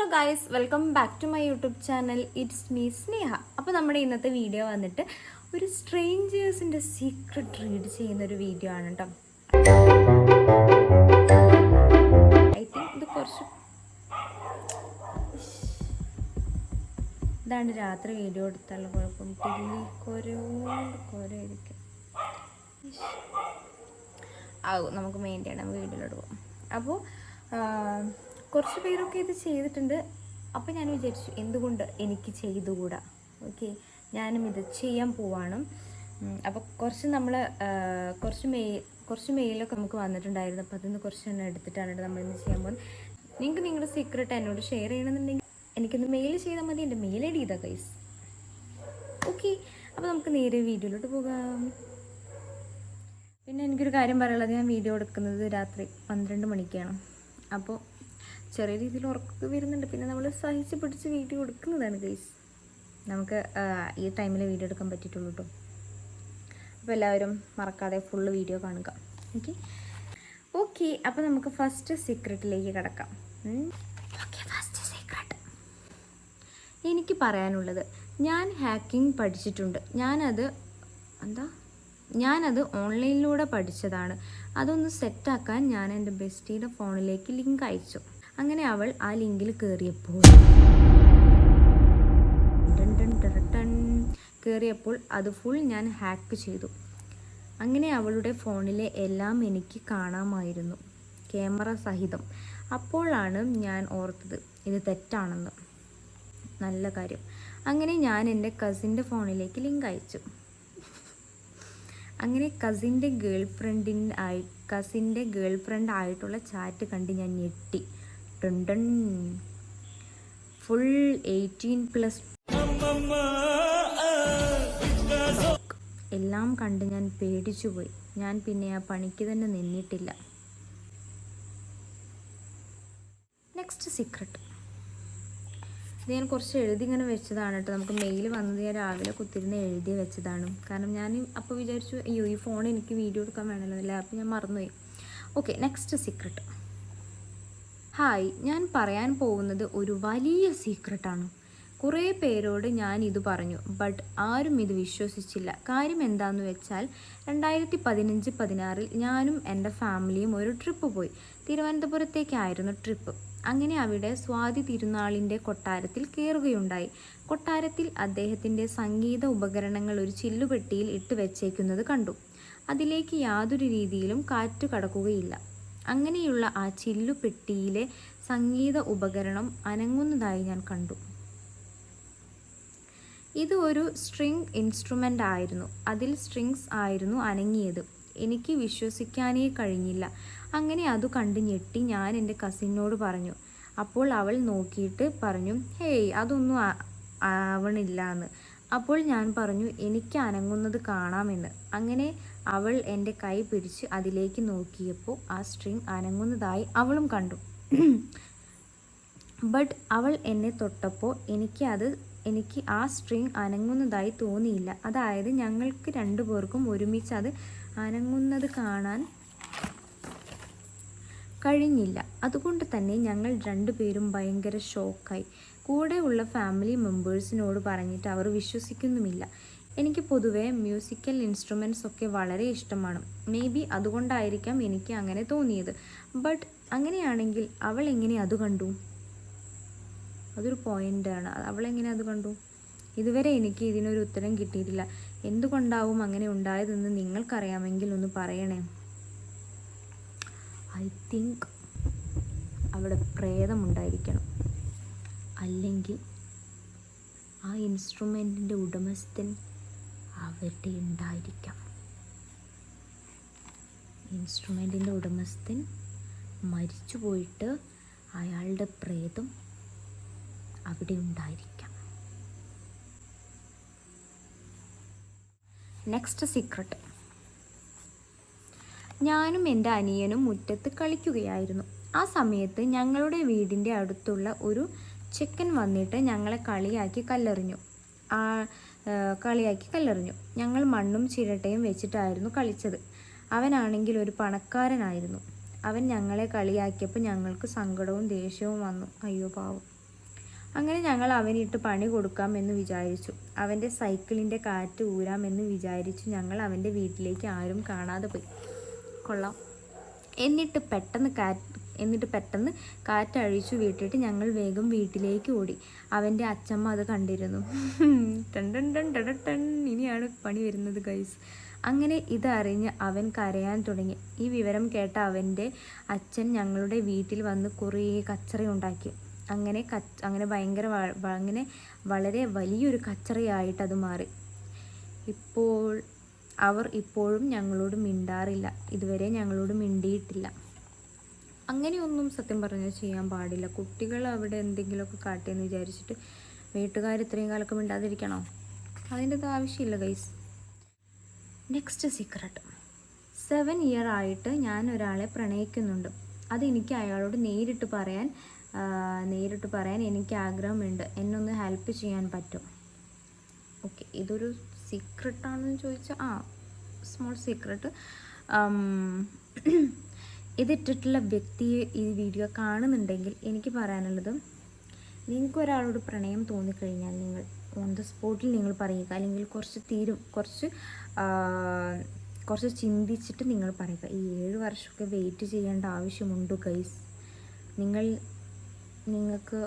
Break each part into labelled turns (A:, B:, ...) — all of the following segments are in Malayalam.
A: Hello guys, welcome back to my YouTube channel. It's me Sneha. അപ്പോൾ നമ്മുടെ ഇന്നത്തെ വീഡിയോ വന്നിട്ട് ഒരു സ്ട്രേഞ്ചേഴ്സിൻ്റെ സീക്രട്ട് റീഡ് ചെയ്യുന്നൊരു വീഡിയോ ആണ് കേട്ടോ. ഐ തിങ്ക് ഇത് കുറച്ച് ഇതാണ്ട് രാത്രി വീഡിയോ എടുത്താലുള്ള കുഴപ്പം. കൊരയായിരിക്കും. നമുക്ക് മെയിൻറ്റെയ്യണം, വീഡിയോയിലോട്ട് പോകാം. അപ്പോൾ കുറച്ച് പേരൊക്കെ ഇത് ചെയ്തിട്ടുണ്ട്. അപ്പോൾ ഞാൻ വിചാരിച്ചു എന്തുകൊണ്ട് എനിക്ക് ചെയ്തുകൂടാ. ഓക്കെ, ഞാനും ഇത് ചെയ്യാൻ പോവാണ്. അപ്പോൾ കുറച്ച് മെയിലൊക്കെ നമുക്ക് വന്നിട്ടുണ്ടായിരുന്നു. അപ്പോൾ അതിന്ന് കുറച്ച് എണ്ണം എടുത്തിട്ടാണ് നമ്മളിന്ന് ചെയ്യാൻ പോകുന്നത്. നിങ്ങൾക്ക് നിങ്ങളുടെ സീക്രട്ട് എന്നോട് ഷെയർ ചെയ്യണമെന്നുണ്ടെങ്കിൽ എനിക്കൊന്ന് മെയിൽ ചെയ്താൽ മതി. എൻ്റെ മെയിൽ ഐ ഡി ഇതാ ഗൈസ്. ഓക്കെ, അപ്പോൾ നമുക്ക് നേരെ വീഡിയോയിലോട്ട് പോകാം. പിന്നെ എനിക്കൊരു കാര്യം പറയാനുള്ളത്, ഞാൻ വീഡിയോ എടുക്കുന്നത് രാത്രി 12 മണിക്കാണ്. അപ്പോൾ ചെറിയ രീതിയിൽ ഉറക്കൊക്കെ വരുന്നുണ്ട്. പിന്നെ നമ്മൾ സഹിച്ച് പിടിച്ച് വീഡിയോ എടുക്കുന്നതാണ് ഗൈസ്. നമുക്ക് ഈ ടൈമിൽ വീഡിയോ എടുക്കാൻ പറ്റിയിട്ടുള്ളൂ കേട്ടോ. അപ്പോൾ എല്ലാവരും മറക്കാതെ ഫുള്ള് വീഡിയോ കാണുക. ഓക്കെ, അപ്പോൾ നമുക്ക് ഫസ്റ്റ് സീക്രട്ടിലേക്ക് കിടക്കാം. ഫസ്റ്റ് സീക്രട്ട് എനിക്ക് പറയാനുള്ളത്, ഞാൻ ഹാക്കിംഗ് പഠിച്ചിട്ടുണ്ട്. ഞാനത് ഓൺലൈനിലൂടെ പഠിച്ചതാണ്. അതൊന്ന് സെറ്റാക്കാൻ ഞാൻ എൻ്റെ ബെസ്റ്റിയുടെ ഫോണിലേക്ക് ലിങ്ക് അയച്ചു. അങ്ങനെ അവൾ ആ ലിങ്കിൽ കയറിയപ്പോൾ അത് ഫുൾ ഞാൻ ഹാക്ക് ചെയ്തു. അങ്ങനെ അവളുടെ ഫോണിലെ എല്ലാം എനിക്ക് കാണാമായിരുന്നു, ക്യാമറ സഹിതം. അപ്പോഴാണ് ഞാൻ ഓർത്തത് ഇത് തെറ്റാണെന്ന്. നല്ല കാര്യം. അങ്ങനെ ഞാൻ എൻ്റെ കസിൻ്റെ ഫോണിലേക്ക് ലിങ്ക് അയച്ചു. അങ്ങനെ കസിൻ്റെ ഗേൾഫ്രണ്ട് ആയിട്ടുള്ള ചാറ്റ് കണ്ട് ഞാൻ ഞെട്ടി. ഫുൾ 18+ എല്ലാം കണ്ട് ഞാൻ പേടിച്ചുപോയി. ഞാൻ പിന്നെ ആ പണിക്ക് തന്നെ നിന്നിട്ടില്ല. നെക്സ്റ്റ് സീക്രട്ട് ഇത് ഞാൻ കുറച്ച് എഴുതി ഇങ്ങനെ വെച്ചതാണ് കേട്ടോ. നമുക്ക് മെയിൽ വന്നത് ഞാൻ രാവിലെ കുത്തിരുന്ന് എഴുതി വെച്ചതാണ്. കാരണം ഞാൻ അപ്പോൾ വിചാരിച്ചു അയ്യോ ഈ ഫോൺ എനിക്ക് വീഡിയോ എടുക്കാൻ വേണമല്ലോ അല്ലേ, അപ്പോൾ ഞാൻ മറന്നുപോയി. Okay, next secret. ഹായ്, ഞാൻ പറയാൻ പോകുന്നത് ഒരു വലിയ സീക്രട്ടാണ്. കുറേ പേരോട് ഞാൻ ഇത് പറഞ്ഞു, ബട്ട് ആരും ഇത് വിശ്വസിച്ചില്ല. കാര്യം എന്താണെന്ന് വെച്ചാൽ 2015-16 ഞാനും എൻ്റെ ഫാമിലിയും ഒരു ട്രിപ്പ് പോയി. തിരുവനന്തപുരത്തേക്കായിരുന്നു ട്രിപ്പ്. അങ്ങനെ അവിടെ സ്വാതി തിരുനാളിൻ്റെ കൊട്ടാരത്തിൽ കയറുകയുണ്ടായി. കൊട്ടാരത്തിൽ അദ്ദേഹത്തിൻ്റെ സംഗീത ഉപകരണങ്ങൾ ഒരു ചില്ലുപെട്ടിയിൽ ഇട്ട് വെച്ചേക്കുന്നത് കണ്ടു. അതിലേക്ക് യാതൊരു രീതിയിലും കാറ്റ് കടക്കുകയില്ല. അങ്ങനെയുള്ള ആ ചില്ലുപെട്ടിയിലെ സംഗീത ഉപകരണം അനങ്ങുന്നതായി ഞാൻ കണ്ടു. ഇത് ഒരു സ്ട്രിങ് ഇൻസ്ട്രുമെൻ്റ് ആയിരുന്നു. അതിൽ സ്ട്രിങ്സ് ആയിരുന്നു അനങ്ങിയത്. എനിക്ക് വിശ്വസിക്കാനേ കഴിഞ്ഞില്ല. അങ്ങനെ അത് കണ്ട് ഞെട്ടി ഞാൻ എൻ്റെ കസിനോട് പറഞ്ഞു. അപ്പോൾ അവൾ നോക്കിയിട്ട് പറഞ്ഞു, ഹേയ് അതൊന്നും ആവണില്ല എന്ന്. അപ്പോൾ ഞാൻ പറഞ്ഞു എനിക്ക് അനങ്ങുന്നത് കാണാമെന്ന്. അങ്ങനെ അവൾ എൻ്റെ കൈ പിടിച്ച് അതിലേക്ക് നോക്കിയപ്പോൾ ആ സ്ട്രിങ് അനങ്ങുന്നതായി അവളും കണ്ടു. ബട്ട് അവൾ എന്നെ തൊട്ടപ്പോൾ എനിക്ക് ആ സ്ട്രിങ് അനങ്ങുന്നതായി തോന്നിയില്ല. അതായത് ഞങ്ങൾക്ക് രണ്ടുപേർക്കും ഒരുമിച്ച് അത് അനങ്ങുന്നത് കാണാൻ കഴിഞ്ഞില്ല. അതുകൊണ്ട് തന്നെ ഞങ്ങൾ രണ്ടുപേരും ഭയങ്കര ഷോക്കായി. കൂടെയുള്ള ഫാമിലി മെമ്പേഴ്സിനോട് പറഞ്ഞിട്ട് അവർ വിശ്വസിക്കുന്നുമില്ല. എനിക്ക് പൊതുവേ മ്യൂസിക്കൽ ഇൻസ്ട്രുമെൻറ്റ്സ് ഒക്കെ വളരെ ഇഷ്ടമാണ്. മേ ബി അതുകൊണ്ടായിരിക്കാം എനിക്ക് അങ്ങനെ തോന്നിയത്. ബട്ട് അങ്ങനെയാണെങ്കിൽ അവൾ എങ്ങനെ അത് കണ്ടു? അതൊരു പോയിൻ്റാണ്. അവളെങ്ങനെ അത് കണ്ടു? ഇതുവരെ എനിക്ക് ഇതിനൊരു ഉത്തരം കിട്ടിയിട്ടില്ല. എന്തുകൊണ്ടാവും അങ്ങനെ ഉണ്ടായതെന്ന് നിങ്ങൾക്കറിയാമെങ്കിൽ ഒന്ന് പറയണേ. ഐ തിങ്ക് അവിടെ പ്രേതമുണ്ടായിരിക്കണം. അല്ലെങ്കിൽ ആ ഇൻസ്ട്രുമെൻറ്റിൻ്റെ ഉടമസ്ഥൻ അവിടെ ഉണ്ടായിരിക്കാം. ഇൻസ്ട്രുമെൻറ്റിൻ്റെ ഉടമസ്ഥൻ മരിച്ചു പോയിട്ട് അയാളുടെ പ്രേതം അവിടെ ഉണ്ടായിരിക്കാം. Next secret. ഞാനും എൻ്റെ അനിയനും മുറ്റത്ത് കളിക്കുകയായിരുന്നു. ആ സമയത്ത് ഞങ്ങളുടെ വീടിൻ്റെ അടുത്തുള്ള ഒരു ചെക്കൻ വന്നിട്ട് ഞങ്ങളെ കളിയാക്കി കല്ലെറിഞ്ഞു. ഞങ്ങൾ മണ്ണും ചിരട്ടയും വെച്ചിട്ടായിരുന്നു കളിച്ചത്. അവനാണെങ്കിൽ ഒരു പണക്കാരനായിരുന്നു. അവൻ ഞങ്ങളെ കളിയാക്കിയപ്പോൾ ഞങ്ങൾക്ക് സങ്കടവും ദേഷ്യവും വന്നു. അയ്യോ പാവം. അങ്ങനെ ഞങ്ങൾ അവനിട്ട് പണി കൊടുക്കാമെന്ന് വിചാരിച്ചു. അവൻ്റെ സൈക്കിളിൻ്റെ കാറ്റ് ഊരാമെന്ന് വിചാരിച്ചു ഞങ്ങൾ അവൻ്റെ വീട്ടിലേക്ക് ആരും കാണാതെ പോയി. കൊള്ളാം. എന്നിട്ട് പെട്ടെന്ന് കാറ്റഴിച്ചു വിട്ടിട്ട് ഞങ്ങൾ വേഗം വീട്ടിലേക്ക് ഓടി. അവൻ്റെ അച്ചമ്മ അത് കണ്ടിരുന്നു. ടൺ ടൺ ടൺ ടൺ ടൺ. ഇനിയാണ് പണി വരുന്നത് ഗൈസ്. അങ്ങനെ ഇതറിഞ്ഞ് അവൻ കരയാൻ തുടങ്ങി. ഈ വിവരം കേട്ട അവൻ്റെ അച്ഛൻ ഞങ്ങളുടെ വീട്ടിൽ വന്ന് കുറേ കച്ചറയുണ്ടാക്കി. അങ്ങനെ ഭയങ്കര അങ്ങനെ വളരെ വലിയൊരു കച്ചറയായിട്ട് അത് മാറി. അവർ ഇപ്പോഴും ഞങ്ങളോട് മിണ്ടാറില്ല. ഇതുവരെ ഞങ്ങളോട് മിണ്ടിയിട്ടില്ല. അങ്ങനെയൊന്നും സത്യം പറഞ്ഞാൽ ചെയ്യാൻ പാടില്ല. കുട്ടികൾ അവിടെ എന്തെങ്കിലുമൊക്കെ കാട്ടിയെന്ന് വിചാരിച്ചിട്ട് വീട്ടുകാർ ഇത്രയും കാലമൊക്കെ മിണ്ടാതിരിക്കണോ? അതിൻ്റെ അത് ആവശ്യമില്ല ഗൈസ്. Next secret. 7 ഇയർ ആയിട്ട് ഞാൻ ഒരാളെ പ്രണയിക്കുന്നുണ്ട്. അതെനിക്ക് അയാളോട് നേരിട്ട് പറയാൻ എനിക്ക് ആഗ്രഹമുണ്ട്. എന്നൊന്ന് ഹെൽപ്പ് ചെയ്യാൻ പറ്റും? ഓക്കെ, ഇതൊരു സീക്രട്ടാണെന്ന് ചോദിച്ചാൽ സ്മോൾ സീക്രട്ട്. ഇതിട്ടിട്ടുള്ള വ്യക്തിയെ ഈ വീഡിയോ കാണുന്നുണ്ടെങ്കിൽ എനിക്ക് പറയാനുള്ളത്, നിങ്ങൾക്ക് ഒരാളോട് പ്രണയം തോന്നിക്കഴിഞ്ഞാൽ നിങ്ങൾ ഓൺ ദ സ്പോട്ടിൽ നിങ്ങൾ പറയുക. അല്ലെങ്കിൽ കുറച്ച് ചിന്തിച്ചിട്ട് നിങ്ങൾ പറയുക. ഈ 7 വർഷമൊക്കെ വെയിറ്റ് ചെയ്യേണ്ട ആവശ്യമുണ്ടോ ഗൈസ്? നിങ്ങൾക്ക്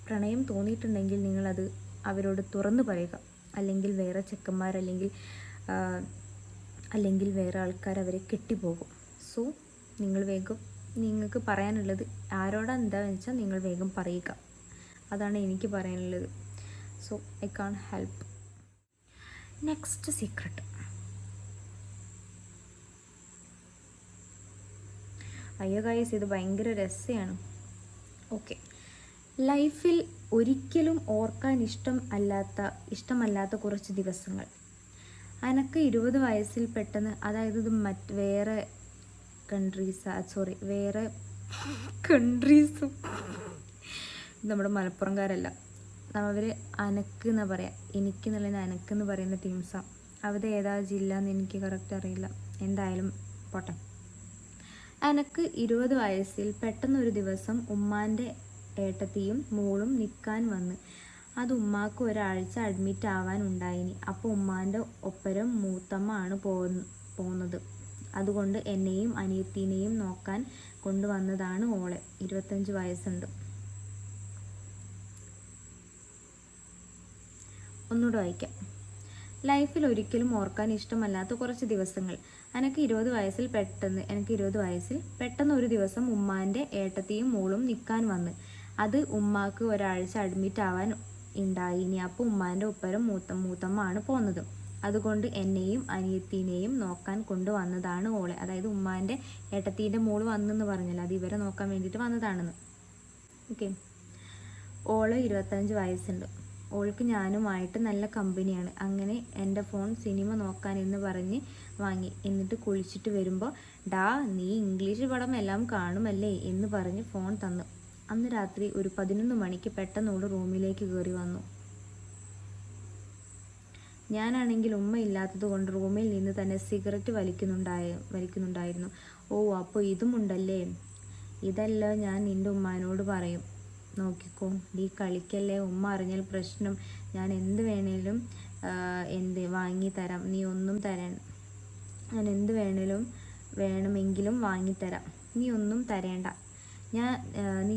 A: പ്രണയം തോന്നിയിട്ടുണ്ടെങ്കിൽ നിങ്ങളത് അവരോട് തുറന്നു പറയുക. അല്ലെങ്കിൽ വേറെ ചെക്കന്മാർ അല്ലെങ്കിൽ വേറെ ആൾക്കാർ അവരെ കെട്ടിപ്പോകും. സോ നിങ്ങൾക്ക് പറയാനുള്ളത് ആരോടാണ് എന്താണെന്ന് വെച്ചാൽ നിങ്ങൾ വേഗം പറയുക. അതാണ് എനിക്ക് പറയാനുള്ളത്. So I can help. Next secret. അയ്യോ ഗൈസ്, ഇത് ഭയങ്കര രസമാണ്. ഓക്കെ, ലൈഫിൽ ഒരിക്കലും ഓർക്കാൻ ഇഷ്ടമല്ലാത്ത കുറച്ച് ദിവസങ്ങൾ. എനിക്ക് 20 വയസ്സിൽ പെട്ടെന്ന്, അതായത് ഇത് വേറെ കൺട്രീസും നമ്മുടെ മലപ്പുറംകാരല്ല, അവർ അനക്ക് എന്നാ പറയാം. എനിക്ക് എന്നുള്ളത് അനക്കെന്ന് പറയുന്ന ടീംസാണ്. അവിടെ ഏതാ ജില്ല എന്ന് എനിക്ക് കറക്റ്റ് അറിയില്ല. എന്തായാലും പോട്ടെ. എനിക്ക് 20 വയസ്സിൽ പെട്ടെന്നൊരു ദിവസം ഉമ്മാൻ്റെ ഏട്ടത്തിയും മോളും നിൽക്കാൻ വന്ന്. അത് ഉമ്മാക്ക് ഒരാഴ്ച അഡ്മിറ്റ് ആവാൻ ഉണ്ടായിനി. അപ്പോൾ ഉമ്മാൻ്റെ ഒപ്പരം മൂത്തമ്മ ആണ് പോകുന്നത്. അതുകൊണ്ട് എന്നെയും അനിയത്തിനെയും നോക്കാൻ കൊണ്ടുവന്നതാണ് ഓളെ. 25 വയസ്സുണ്ട്. ഒന്നുകൂടെ വായിക്കാം. ലൈഫിൽ ഒരിക്കലും ഓർക്കാൻ ഇഷ്ടമല്ലാത്ത കുറച്ച് ദിവസങ്ങൾ. എനിക്ക് 20 വയസ്സിൽ പെട്ടെന്ന് ഒരു ദിവസം ഉമ്മാൻ്റെ ഏട്ടത്തിയും മോളും നിൽക്കാൻ വന്ന്. അത് ഉമ്മാക്ക് ഒരാഴ്ച അഡ്മിറ്റ് ആവാൻ ഉണ്ടായിനി. അപ്പോൾ ഉമ്മാൻ്റെ ഒപ്പരം മൂത്തമ്മ ആണ് പോകുന്നത്. അതുകൊണ്ട് എന്നെയും അനിയത്തിനെയും നോക്കാൻ കൊണ്ടുവന്നതാണ് ഓളെ. അതായത് ഉമ്മാൻ്റെ ഏട്ടത്തീൻ്റെ മോള് വന്നെന്ന് പറഞ്ഞല്ലോ, അത് ഇവരെ നോക്കാൻ വേണ്ടിയിട്ട് വന്നതാണെന്ന്. ഓക്കെ. ഓള് 25 വയസ്സുണ്ട്. ഓൾക്ക് ഞാനുമായിട്ട് നല്ല കമ്പനിയാണ്. അങ്ങനെ എൻ്റെ ഫോൺ സിനിമ നോക്കാൻ എന്ന് പറഞ്ഞ് വാങ്ങി. എന്നിട്ട് കുളിച്ചിട്ട് വരുമ്പോൾ, നീ ഇംഗ്ലീഷ് പടം എല്ലാം കാണുമല്ലേ എന്ന് പറഞ്ഞ് ഫോൺ തന്നു. അന്ന് രാത്രി ഒരു 11 മണിക്ക് പെട്ടെന്ന് ഓള് റൂമിലേക്ക് കയറി വന്നു. ഞാനാണെങ്കിൽ ഉമ്മ ഇല്ലാത്തത് കൊണ്ട് റൂമിൽ നിന്ന് തന്നെ സിഗരറ്റ് വലിക്കുന്നുണ്ടായിരുന്നു. ഓ, അപ്പോൾ ഇതുമുണ്ടല്ലേ? ഇതെല്ലാം ഞാൻ നിൻ്റെ ഉമ്മാനോട് പറയും. നോക്കിക്കോ, നീ കളിക്കല്ലേ. ഉമ്മ അറിഞ്ഞാൽ പ്രശ്നം. ഞാൻ എന്ത് വേണേലും വാങ്ങിത്തരാം. നീ ഒന്നും തരാൻ ഞാൻ എന്ത് വേണമെങ്കിലും വാങ്ങിത്തരാം. നീ ഒന്നും തരേണ്ട.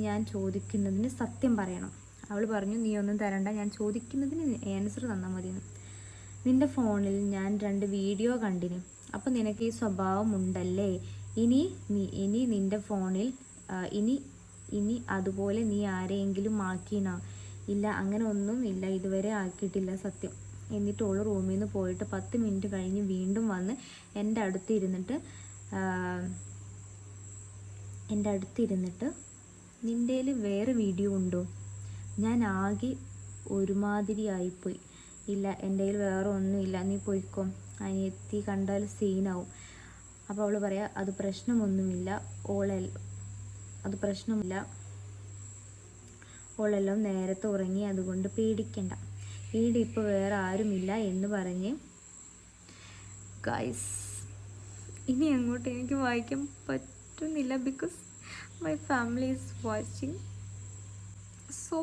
A: ഞാൻ ചോദിക്കുന്നതിന് സത്യം പറയണം. അവൾ പറഞ്ഞു, നീ ഒന്നും തരണ്ട, ഞാൻ ചോദിക്കുന്നതിന് ആൻസർ തന്നാൽ മതിയെന്ന്. നിൻ്റെ ഫോണിൽ ഞാൻ 2 വീഡിയോ കണ്ടിന്. അപ്പം നിനക്ക് ഈ സ്വഭാവം ഉണ്ടല്ലേ? ഇനി നിൻ്റെ ഫോണിൽ ഇനി അതുപോലെ നീ ആരെയെങ്കിലും ആക്കിനോ? ഇല്ല, അങ്ങനെ ഒന്നും ഇല്ല, ഇതുവരെ ആക്കിയിട്ടില്ല സത്യം. എന്നിട്ട് ഓള് റൂമിൽ നിന്ന് പോയിട്ട് 10 മിനിറ്റ് കഴിഞ്ഞ് വീണ്ടും വന്ന് എൻ്റെ അടുത്തിരുന്നിട്ട് നിൻ്റേൽ വേറെ വീഡിയോ ഉണ്ടോ? ഞാൻ ആകെ ഒരുമാതിരി ആയിപ്പോയി. ഇല്ല, എൻ്റെ കയ്യിൽ വേറെ ഒന്നുമില്ല, നീ പോയിക്കോ, അനിയത്തി കണ്ടാൽ സീനാവും. അപ്പോൾ അവൾ പറയാം, അത് പ്രശ്നമില്ല, ഓളെല്ലാം നേരത്തെ ഉറങ്ങി, അതുകൊണ്ട് പേടിക്കണ്ട, ഇവിടെ ഇപ്പോൾ വേറെ ആരുമില്ല എന്ന് പറഞ്ഞ്. ഗൈസ്, ഇനി അങ്ങോട്ട് എനിക്ക് വായിക്കാൻ പറ്റുന്നില്ല, because my family is watching. So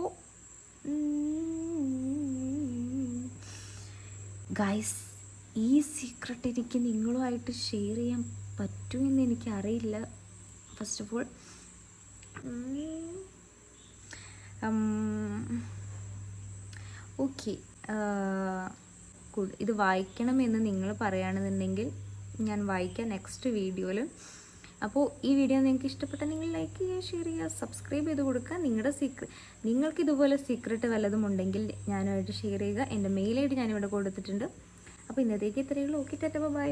A: guys, ഈ സീക്രട്ട് എനിക്ക് നിങ്ങളുമായിട്ട് ഷെയർ ചെയ്യാൻ പറ്റുമെന്ന് എനിക്കറിയില്ല. ഫസ്റ്റ് ഓഫ് ഓൾ ഓക്കെ, ഇത് വായിക്കണമെന്ന് നിങ്ങൾ പറയുകയാണെന്നുണ്ടെങ്കിൽ ഞാൻ വായിക്കാം നെക്സ്റ്റ് വീഡിയോയിൽ. അപ്പോൾ ഈ വീഡിയോ നിങ്ങൾക്ക് ഇഷ്ടപ്പെട്ടാൽ നിങ്ങൾ ലൈക്ക് ചെയ്യുക, ഷെയർ ചെയ്യുക, സബ്സ്ക്രൈബ് ചെയ്ത് കൊടുക്കുക. നിങ്ങൾക്ക് ഇതുപോലെ സീക്രട്ട് വല്ലതും ഉണ്ടെങ്കിൽ ഞാനുമായിട്ട് ഷെയർ ചെയ്യുക. എൻ്റെ മെയിൽ ഐ ഡി ഞാനിവിടെ കൊടുത്തിട്ടുണ്ട്. അപ്പോൾ ഇന്നത്തേക്ക് ഇത്രയേ ഉള്ളൂ. ഓക്കെ, ടാറ്റ, ബൈ.